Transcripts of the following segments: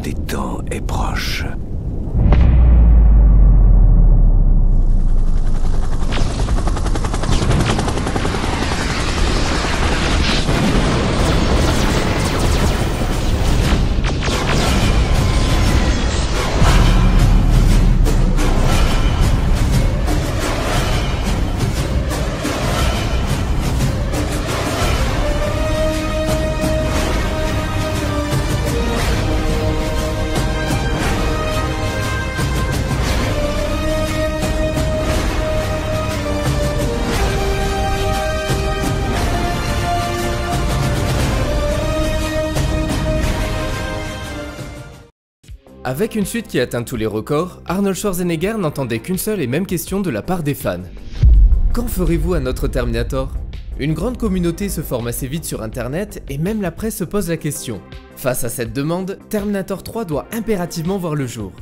des temps est proche. Avec une suite qui atteint tous les records, Arnold Schwarzenegger n'entendait qu'une seule et même question de la part des fans. Quand ferez-vous un autre Terminator? Une grande communauté se forme assez vite sur internet et même la presse se pose la question. Face à cette demande, Terminator 3 doit impérativement voir le jour.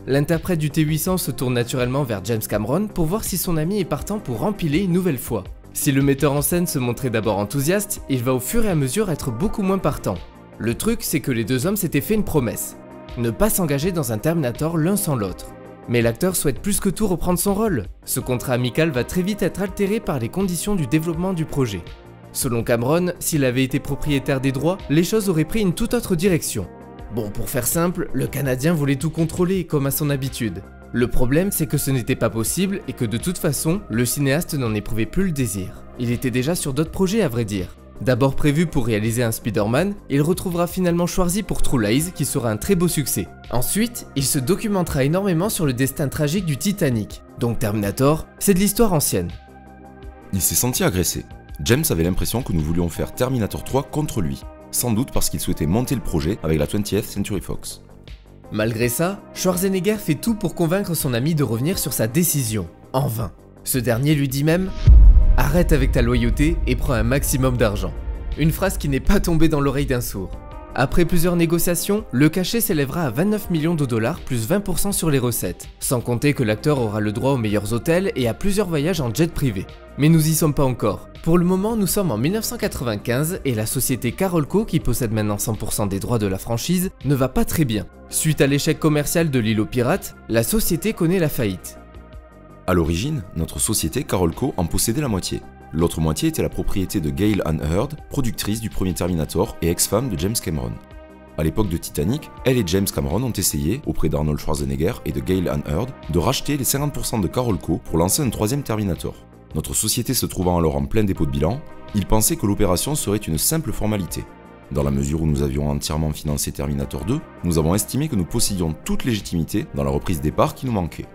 L'interprète du T-800 se tourne naturellement vers James Cameron pour voir si son ami est partant pour empiler une nouvelle fois. Si le metteur en scène se montrait d'abord enthousiaste, il va au fur et à mesure être beaucoup moins partant. Le truc, c'est que les deux hommes s'étaient fait une promesse. Ne pas s'engager dans un Terminator l'un sans l'autre. Mais l'acteur souhaite plus que tout reprendre son rôle. Ce contrat amical va très vite être altéré par les conditions du développement du projet. Selon Cameron, s'il avait été propriétaire des droits, les choses auraient pris une toute autre direction. Bon, pour faire simple, le Canadien voulait tout contrôler, comme à son habitude. Le problème, c'est que ce n'était pas possible et que de toute façon, le cinéaste n'en éprouvait plus le désir. Il était déjà sur d'autres projets à vrai dire. D'abord prévu pour réaliser un Spider-Man, il retrouvera finalement Schwarzy pour True Lies qui sera un très beau succès. Ensuite, il se documentera énormément sur le destin tragique du Titanic. Donc Terminator, c'est de l'histoire ancienne. Il s'est senti agressé. James avait l'impression que nous voulions faire Terminator 3 contre lui, sans doute parce qu'il souhaitait monter le projet avec la 20th Century Fox. Malgré ça, Schwarzenegger fait tout pour convaincre son ami de revenir sur sa décision. En vain. Ce dernier lui dit même « Arrête avec ta loyauté et prends un maximum d'argent ». Une phrase qui n'est pas tombée dans l'oreille d'un sourd. Après plusieurs négociations, le cachet s'élèvera à 29 millions de dollars plus 20% sur les recettes, sans compter que l'acteur aura le droit aux meilleurs hôtels et à plusieurs voyages en jet privé. Mais nous y sommes pas encore. Pour le moment, nous sommes en 1995 et la société Carolco, qui possède maintenant 100% des droits de la franchise, ne va pas très bien. Suite à l'échec commercial de l'île aux pirates, la société connaît la faillite. A l'origine, notre société Carolco en possédait la moitié. L'autre moitié était la propriété de Gail Ann Hurd, productrice du premier Terminator et ex-femme de James Cameron. À l'époque de Titanic, elle et James Cameron ont essayé, auprès d'Arnold Schwarzenegger et de Gail Ann Hurd, de racheter les 50% de Carolco pour lancer un troisième Terminator. Notre société se trouvant alors en plein dépôt de bilan, ils pensaient que l'opération serait une simple formalité. Dans la mesure où nous avions entièrement financé Terminator 2, nous avons estimé que nous possédions toute légitimité dans la reprise des parts qui nous manquait.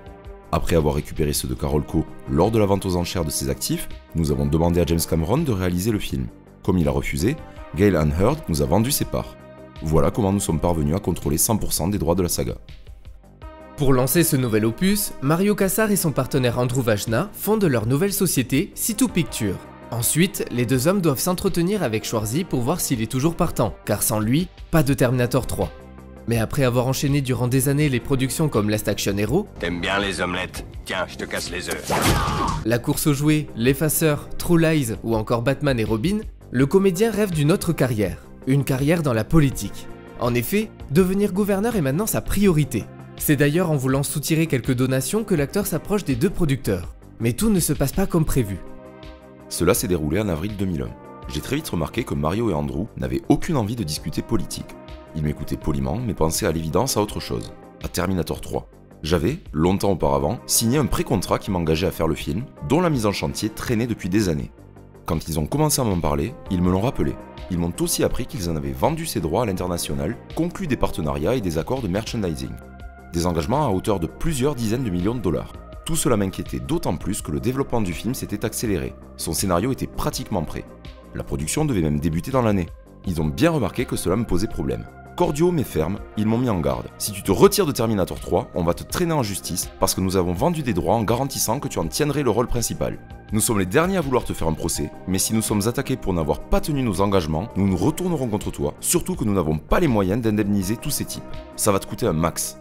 Après avoir récupéré ceux de Carolco lors de la vente aux enchères de ses actifs, nous avons demandé à James Cameron de réaliser le film. Comme il a refusé, Gail Ann Hurd nous a vendu ses parts. Voilà comment nous sommes parvenus à contrôler 100% des droits de la saga. Pour lancer ce nouvel opus, Mario Kassar et son partenaire Andrew Vajna fondent leur nouvelle société, C2 Pictures. Ensuite, les deux hommes doivent s'entretenir avec Schwarzy pour voir s'il est toujours partant, car sans lui, pas de Terminator 3. Mais après avoir enchaîné durant des années les productions comme Last Action Hero, T'aimes bien les omelettes? Tiens, je te casse les œufs. La course aux jouets, L'Effaceur, True Lies ou encore Batman et Robin, le comédien rêve d'une autre carrière, une carrière dans la politique. En effet, devenir gouverneur est maintenant sa priorité. C'est d'ailleurs en voulant soutirer quelques donations que l'acteur s'approche des deux producteurs. Mais tout ne se passe pas comme prévu. Cela s'est déroulé en avril 2001. J'ai très vite remarqué que Mario et Andrew n'avaient aucune envie de discuter politique. Ils m'écoutaient poliment, mais pensaient à l'évidence à autre chose, à Terminator 3. J'avais, longtemps auparavant, signé un pré-contrat qui m'engageait à faire le film, dont la mise en chantier traînait depuis des années. Quand ils ont commencé à m'en parler, ils me l'ont rappelé. Ils m'ont aussi appris qu'ils en avaient vendu ces droits à l'international, conclu des partenariats et des accords de merchandising. Des engagements à hauteur de plusieurs dizaines de millions de dollars. Tout cela m'inquiétait d'autant plus que le développement du film s'était accéléré. Son scénario était pratiquement prêt. La production devait même débuter dans l'année. Ils ont bien remarqué que cela me posait problème. Cordiaux mais fermes, ils m'ont mis en garde. Si tu te retires de Terminator 3, on va te traîner en justice parce que nous avons vendu des droits en garantissant que tu en tiendrais le rôle principal. Nous sommes les derniers à vouloir te faire un procès, mais si nous sommes attaqués pour n'avoir pas tenu nos engagements, nous nous retournerons contre toi, surtout que nous n'avons pas les moyens d'indemniser tous ces types. Ça va te coûter un max.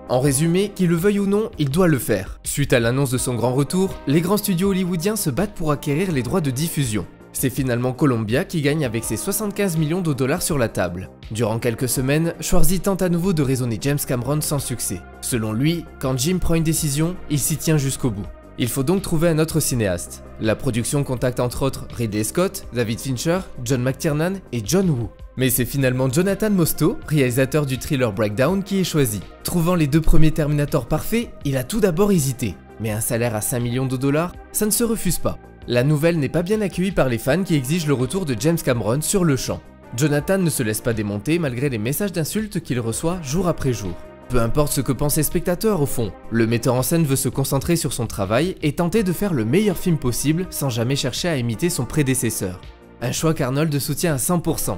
En résumé, qu'il le veuille ou non, il doit le faire. Suite à l'annonce de son grand retour, les grands studios hollywoodiens se battent pour acquérir les droits de diffusion. C'est finalement Columbia qui gagne avec ses 75 millions de dollars sur la table. Durant quelques semaines, Schwarzy tente à nouveau de raisonner James Cameron sans succès. Selon lui, quand Jim prend une décision, il s'y tient jusqu'au bout. Il faut donc trouver un autre cinéaste. La production contacte entre autres Ridley Scott, David Fincher, John McTiernan et John Woo. Mais c'est finalement Jonathan Mostow, réalisateur du thriller Breakdown, qui est choisi. Trouvant les 2 premiers Terminator parfaits, il a tout d'abord hésité. Mais un salaire à 5 millions de dollars, ça ne se refuse pas. La nouvelle n'est pas bien accueillie par les fans qui exigent le retour de James Cameron sur le champ. Jonathan ne se laisse pas démonter malgré les messages d'insultes qu'il reçoit jour après jour. Peu importe ce que pensent les spectateurs au fond, le metteur en scène veut se concentrer sur son travail et tenter de faire le meilleur film possible sans jamais chercher à imiter son prédécesseur. Un choix qu'Arnold soutient à 100%.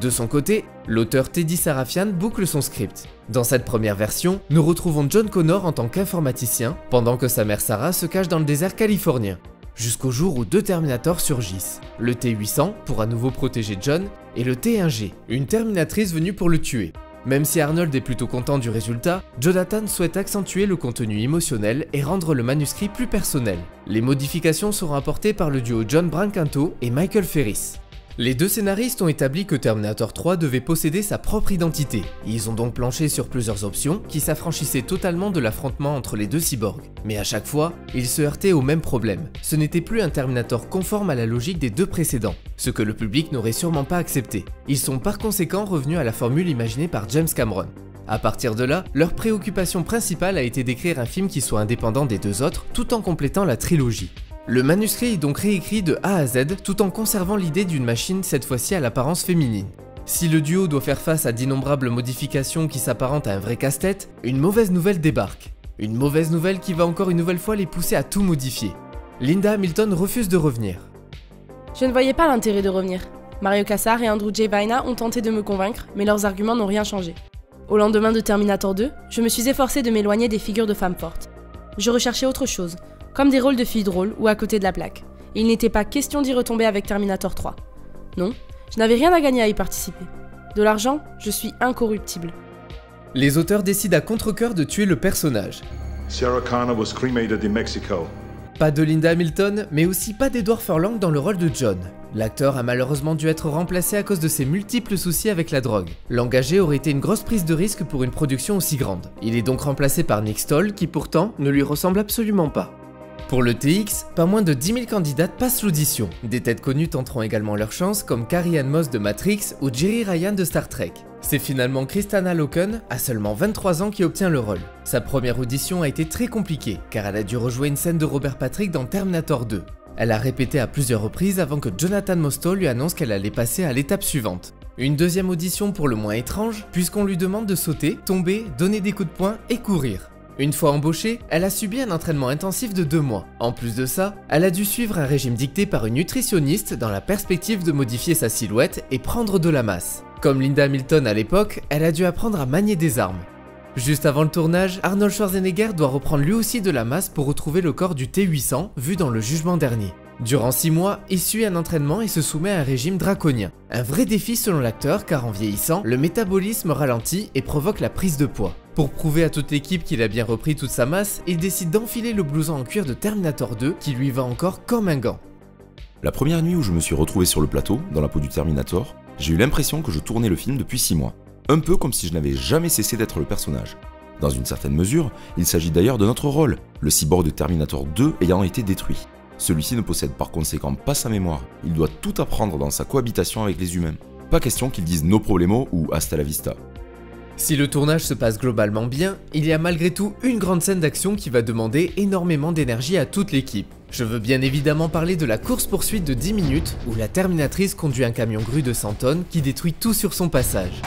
De son côté, l'auteur Teddy Sarafian boucle son script. Dans cette première version, nous retrouvons John Connor en tant qu'informaticien, pendant que sa mère Sarah se cache dans le désert californien. Jusqu'au jour où 2 Terminators surgissent. Le T-800, pour à nouveau protéger John, et le T-1G, une Terminatrice venue pour le tuer. Même si Arnold est plutôt content du résultat, Jonathan souhaite accentuer le contenu émotionnel et rendre le manuscrit plus personnel. Les modifications seront apportées par le duo John Brancato et Michael Ferris. Les 2 scénaristes ont établi que Terminator 3 devait posséder sa propre identité. Ils ont donc planché sur plusieurs options qui s'affranchissaient totalement de l'affrontement entre les 2 cyborgs. Mais à chaque fois, ils se heurtaient au même problème. Ce n'était plus un Terminator conforme à la logique des 2 précédents, ce que le public n'aurait sûrement pas accepté. Ils sont par conséquent revenus à la formule imaginée par James Cameron. À partir de là, leur préoccupation principale a été d'écrire un film qui soit indépendant des 2 autres, tout en complétant la trilogie. Le manuscrit est donc réécrit de A à Z tout en conservant l'idée d'une machine cette fois-ci à l'apparence féminine. Si le duo doit faire face à d'innombrables modifications qui s'apparentent à un vrai casse-tête, une mauvaise nouvelle débarque. Une mauvaise nouvelle qui va encore une nouvelle fois les pousser à tout modifier. Linda Hamilton refuse de revenir. Je ne voyais pas l'intérêt de revenir. Mario Kassar et Andrew J. Vaina ont tenté de me convaincre, mais leurs arguments n'ont rien changé. Au lendemain de Terminator 2, je me suis efforcée de m'éloigner des figures de femmes fortes. Je recherchais autre chose, comme des rôles de filles drôles ou à côté de la plaque. Il n'était pas question d'y retomber avec Terminator 3. Non, je n'avais rien à gagner à y participer. De l'argent, je suis incorruptible. Les auteurs décident à contre-cœur de tuer le personnage. Sarah Connor was cremated in Mexico. Pas de Linda Hamilton, mais aussi pas d'Edward Furlong dans le rôle de John. L'acteur a malheureusement dû être remplacé à cause de ses multiples soucis avec la drogue. L'engagé aurait été une grosse prise de risque pour une production aussi grande. Il est donc remplacé par Nick Stoll, qui pourtant ne lui ressemble absolument pas. Pour le TX, pas moins de 10 000 candidates passent l'audition. Des têtes connues tenteront également leur chance comme Carrie-Anne Moss de Matrix ou Jeri Ryan de Star Trek. C'est finalement Kristanna Loken, à seulement 23 ans, qui obtient le rôle. Sa première audition a été très compliquée, car elle a dû rejouer une scène de Robert Patrick dans Terminator 2. Elle a répété à plusieurs reprises avant que Jonathan Mostow lui annonce qu'elle allait passer à l'étape suivante. Une deuxième audition pour le moins étrange, puisqu'on lui demande de sauter, tomber, donner des coups de poing et courir. Une fois embauchée, elle a subi un entraînement intensif de 2 mois. En plus de ça, elle a dû suivre un régime dicté par une nutritionniste dans la perspective de modifier sa silhouette et prendre de la masse. Comme Linda Hamilton à l'époque, elle a dû apprendre à manier des armes. Juste avant le tournage, Arnold Schwarzenegger doit reprendre lui aussi de la masse pour retrouver le corps du T-800 vu dans le jugement dernier. Durant 6 mois, il suit un entraînement et se soumet à un régime draconien. Un vrai défi selon l'acteur car en vieillissant, le métabolisme ralentit et provoque la prise de poids. Pour prouver à toute l'équipe qu'il a bien repris toute sa masse, il décide d'enfiler le blouson en cuir de Terminator 2 qui lui va encore comme un gant. La première nuit où je me suis retrouvé sur le plateau, dans la peau du Terminator, j'ai eu l'impression que je tournais le film depuis 6 mois. Un peu comme si je n'avais jamais cessé d'être le personnage. Dans une certaine mesure, il s'agit d'ailleurs de notre rôle, le cyborg de Terminator 2 ayant été détruit. Celui-ci ne possède par conséquent pas sa mémoire, il doit tout apprendre dans sa cohabitation avec les humains. Pas question qu'ils disent no problemo ou hasta la vista. Si le tournage se passe globalement bien, il y a malgré tout une grande scène d'action qui va demander énormément d'énergie à toute l'équipe. Je veux bien évidemment parler de la course-poursuite de 10 minutes où la Terminatrice conduit un camion grue de 100 tonnes qui détruit tout sur son passage.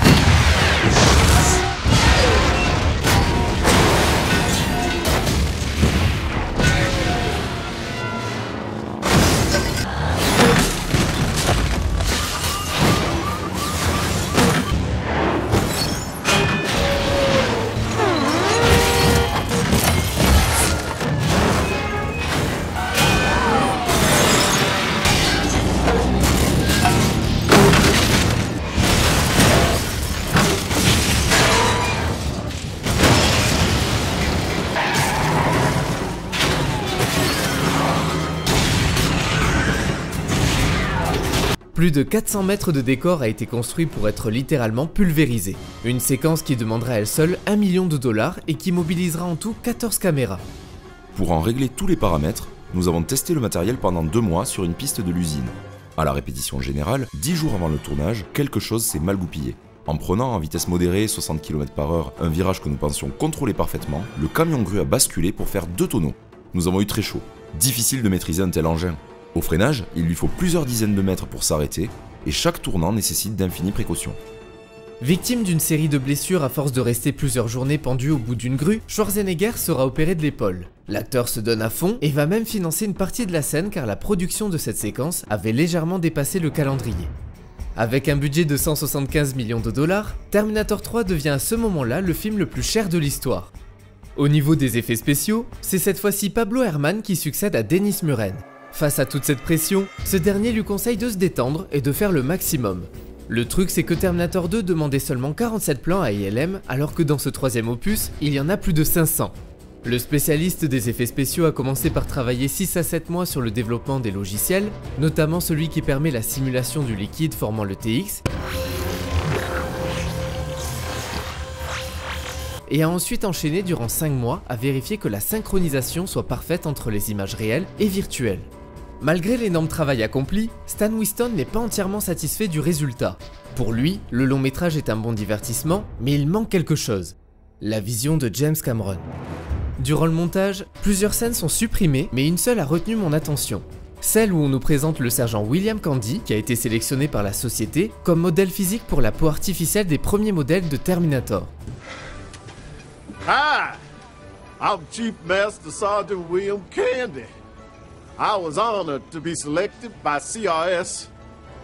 Plus de 400 mètres de décor a été construit pour être littéralement pulvérisé. Une séquence qui demandera à elle seule 1 million de dollars et qui mobilisera en tout 14 caméras. Pour en régler tous les paramètres, nous avons testé le matériel pendant 2 mois sur une piste de l'usine. À la répétition générale, 10 jours avant le tournage, quelque chose s'est mal goupillé. En prenant en vitesse modérée, 60 km/h, un virage que nous pensions contrôler parfaitement, le camion grue a basculé pour faire 2 tonneaux. Nous avons eu très chaud. Difficile de maîtriser un tel engin. Au freinage, il lui faut plusieurs dizaines de mètres pour s'arrêter, et chaque tournant nécessite d'infinies précautions. Victime d'une série de blessures à force de rester plusieurs journées pendu au bout d'une grue, Schwarzenegger sera opéré de l'épaule. L'acteur se donne à fond et va même financer une partie de la scène car la production de cette séquence avait légèrement dépassé le calendrier. Avec un budget de 175 millions de dollars, Terminator 3 devient à ce moment-là le film le plus cher de l'histoire. Au niveau des effets spéciaux, c'est cette fois-ci Pablo Herrmann qui succède à Dennis Muren. Face à toute cette pression, ce dernier lui conseille de se détendre et de faire le maximum. Le truc c'est que Terminator 2 demandait seulement 47 plans à ILM alors que dans ce troisième opus, il y en a plus de 500. Le spécialiste des effets spéciaux a commencé par travailler 6 à 7 mois sur le développement des logiciels, notamment celui qui permet la simulation du liquide formant le TX, et a ensuite enchaîné durant 5 mois à vérifier que la synchronisation soit parfaite entre les images réelles et virtuelles. Malgré l'énorme travail accompli, Stan Winston n'est pas entièrement satisfait du résultat. Pour lui, le long métrage est un bon divertissement, mais il manque quelque chose. La vision de James Cameron. Durant le montage, plusieurs scènes sont supprimées, mais une seule a retenu mon attention. Celle où on nous présente le sergent William Candy, qui a été sélectionné par la société comme modèle physique pour la peau artificielle des premiers modèles de Terminator. Hi, I'm Chief Master Sergeant William Candy. I was honored to be selected by CRS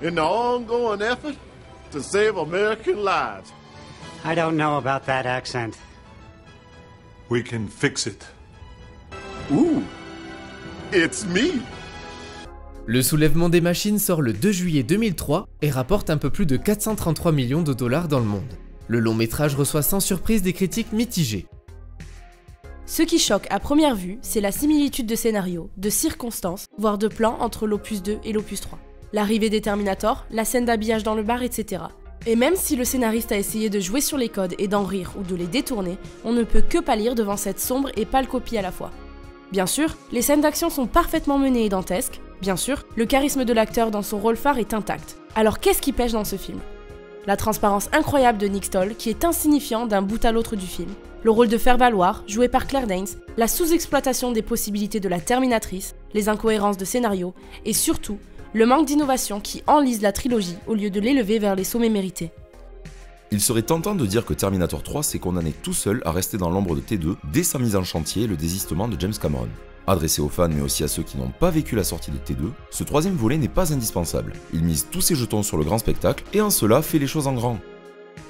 in the ongoing effort to save American lives. I don't know about that accent. We can fix it. Ooh, it's me. Le soulèvement des machines sort le 2 juillet 2003 et rapporte un peu plus de 433 millions de dollars dans le monde. Le long métrage reçoit sans surprise des critiques mitigées. Ce qui choque à première vue, c'est la similitude de scénario, de circonstances, voire de plans entre l'opus 2 et l'opus 3. L'arrivée des Terminators, la scène d'habillage dans le bar, etc. Et même si le scénariste a essayé de jouer sur les codes et d'en rire ou de les détourner, on ne peut que pâlir devant cette sombre et pâle copie à la fois. Bien sûr, les scènes d'action sont parfaitement menées et dantesques. Bien sûr, le charisme de l'acteur dans son rôle phare est intact. Alors qu'est-ce qui pêche dans ce film ? La transparence incroyable de Nick Stoll, qui est insignifiant d'un bout à l'autre du film. Le rôle de faire-valoir, joué par Claire Danes, la sous-exploitation des possibilités de la Terminatrice, les incohérences de scénario, et surtout, le manque d'innovation qui enlise la trilogie au lieu de l'élever vers les sommets mérités. Il serait tentant de dire que Terminator 3 s'est condamné tout seul à rester dans l'ombre de T2 dès sa mise en chantier et le désistement de James Cameron. Adressé aux fans mais aussi à ceux qui n'ont pas vécu la sortie de T2, ce troisième volet n'est pas indispensable. Il mise tous ses jetons sur le grand spectacle et en cela fait les choses en grand.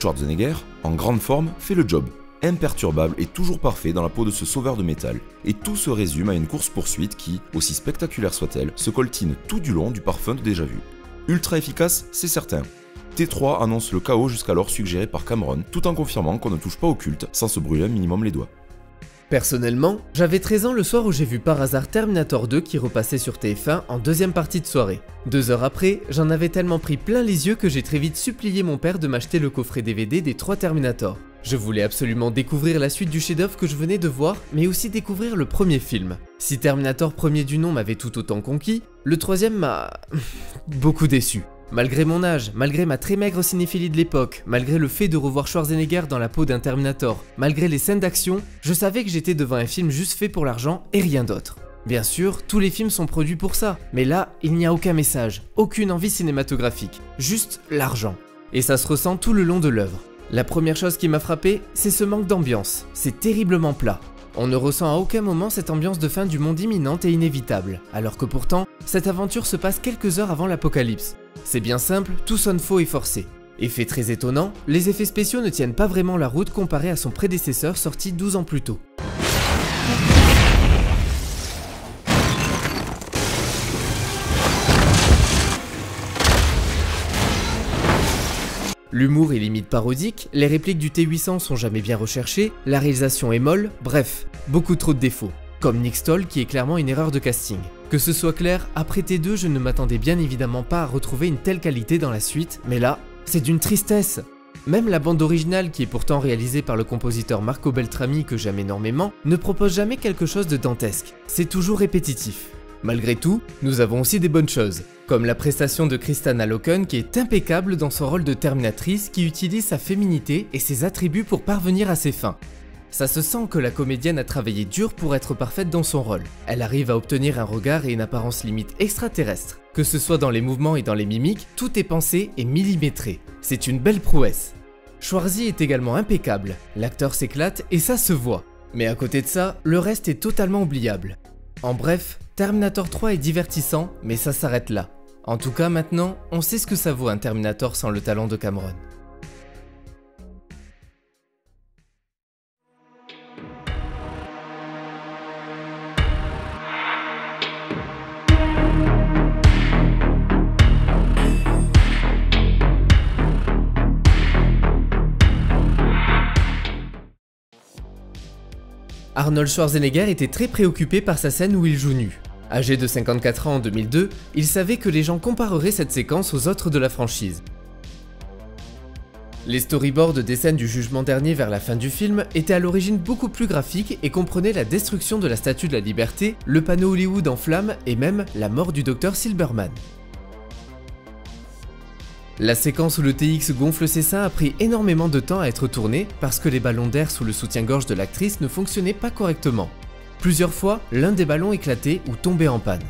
Schwarzenegger, en grande forme, fait le job. Imperturbable et toujours parfait dans la peau de ce sauveur de métal. Et tout se résume à une course-poursuite qui, aussi spectaculaire soit-elle, se coltine tout du long du parfum de déjà vu. Ultra efficace, c'est certain. T3 annonce le chaos jusqu'alors suggéré par Cameron, tout en confirmant qu'on ne touche pas au culte sans se brûler un minimum les doigts. Personnellement, j'avais 13 ans le soir où j'ai vu par hasard Terminator 2 qui repassait sur TF1 en deuxième partie de soirée. 2 heures après, j'en avais tellement pris plein les yeux que j'ai très vite supplié mon père de m'acheter le coffret DVD des 3 Terminator. Je voulais absolument découvrir la suite du chef-d'œuvre que je venais de voir, mais aussi découvrir le premier film. Si Terminator premier du nom m'avait tout autant conquis, le troisième m'a beaucoup déçu. Malgré mon âge, malgré ma très maigre cinéphilie de l'époque, malgré le fait de revoir Schwarzenegger dans la peau d'un Terminator, malgré les scènes d'action, je savais que j'étais devant un film juste fait pour l'argent et rien d'autre. Bien sûr, tous les films sont produits pour ça, mais là, il n'y a aucun message, aucune envie cinématographique, juste l'argent. Et ça se ressent tout le long de l'œuvre. La première chose qui m'a frappé, c'est ce manque d'ambiance, c'est terriblement plat. On ne ressent à aucun moment cette ambiance de fin du monde imminente et inévitable, alors que pourtant, cette aventure se passe quelques heures avant l'apocalypse. C'est bien simple, tout sonne faux et forcé. Effet très étonnant, les effets spéciaux ne tiennent pas vraiment la route comparé à son prédécesseur sorti 12 ans plus tôt. L'humour est limite parodique, les répliques du T-800 sont jamais bien recherchées, la réalisation est molle, bref, beaucoup trop de défauts. comme Nick Stoll qui est clairement une erreur de casting. Que ce soit clair, après T2 je ne m'attendais bien évidemment pas à retrouver une telle qualité dans la suite, mais là, c'est d'une tristesse. Même la bande originale, qui est pourtant réalisée par le compositeur Marco Beltrami que j'aime énormément, ne propose jamais quelque chose de dantesque, c'est toujours répétitif. Malgré tout, nous avons aussi des bonnes choses, comme la prestation de Kristanna Loken qui est impeccable dans son rôle de Terminatrice qui utilise sa féminité et ses attributs pour parvenir à ses fins. Ça se sent que la comédienne a travaillé dur pour être parfaite dans son rôle. Elle arrive à obtenir un regard et une apparence limite extraterrestre. Que ce soit dans les mouvements et dans les mimiques, tout est pensé et millimétré. C'est une belle prouesse. Schwarzy est également impeccable, l'acteur s'éclate et ça se voit. Mais à côté de ça, le reste est totalement oubliable. En bref, Terminator 3 est divertissant, mais ça s'arrête là. En tout cas maintenant, on sait ce que ça vaut un Terminator sans le talent de Cameron. Arnold Schwarzenegger était très préoccupé par sa scène où il joue nu. Âgé de 54 ans en 2002, il savait que les gens compareraient cette séquence aux autres de la franchise. Les storyboards des scènes du jugement dernier vers la fin du film étaient à l'origine beaucoup plus graphiques et comprenaient la destruction de la Statue de la Liberté, le panneau Hollywood en flammes et même la mort du Dr Silberman. La séquence où le TX gonfle ses seins a pris énormément de temps à être tournée parce que les ballons d'air sous le soutien-gorge de l'actrice ne fonctionnaient pas correctement. Plusieurs fois, l'un des ballons éclatait ou tombait en panne.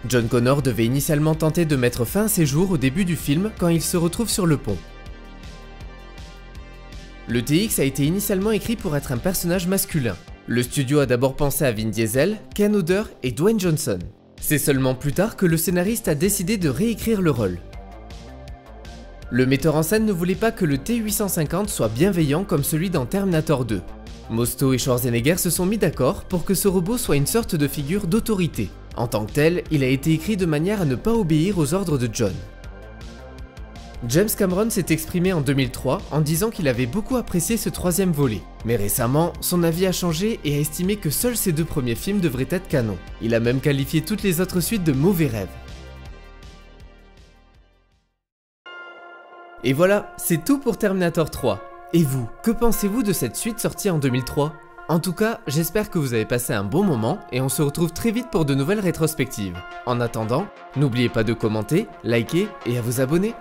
John Connor devait initialement tenter de mettre fin à ses jours au début du film quand il se retrouve sur le pont. Le TX a été initialement écrit pour être un personnage masculin. Le studio a d'abord pensé à Vin Diesel, Ken Hodder et Dwayne Johnson. C'est seulement plus tard que le scénariste a décidé de réécrire le rôle. Le metteur en scène ne voulait pas que le T-850 soit bienveillant comme celui dans Terminator 2. Mosto et Schwarzenegger se sont mis d'accord pour que ce robot soit une sorte de figure d'autorité. En tant que tel, il a été écrit de manière à ne pas obéir aux ordres de John. James Cameron s'est exprimé en 2003 en disant qu'il avait beaucoup apprécié ce troisième volet. Mais récemment, son avis a changé et a estimé que seuls ces deux premiers films devraient être canon. Il a même qualifié toutes les autres suites de mauvais rêves. Et voilà, c'est tout pour Terminator 3. Et vous, que pensez-vous de cette suite sortie en 2003 ? En tout cas, j'espère que vous avez passé un bon moment et on se retrouve très vite pour de nouvelles rétrospectives. En attendant, n'oubliez pas de commenter, liker et à vous abonner.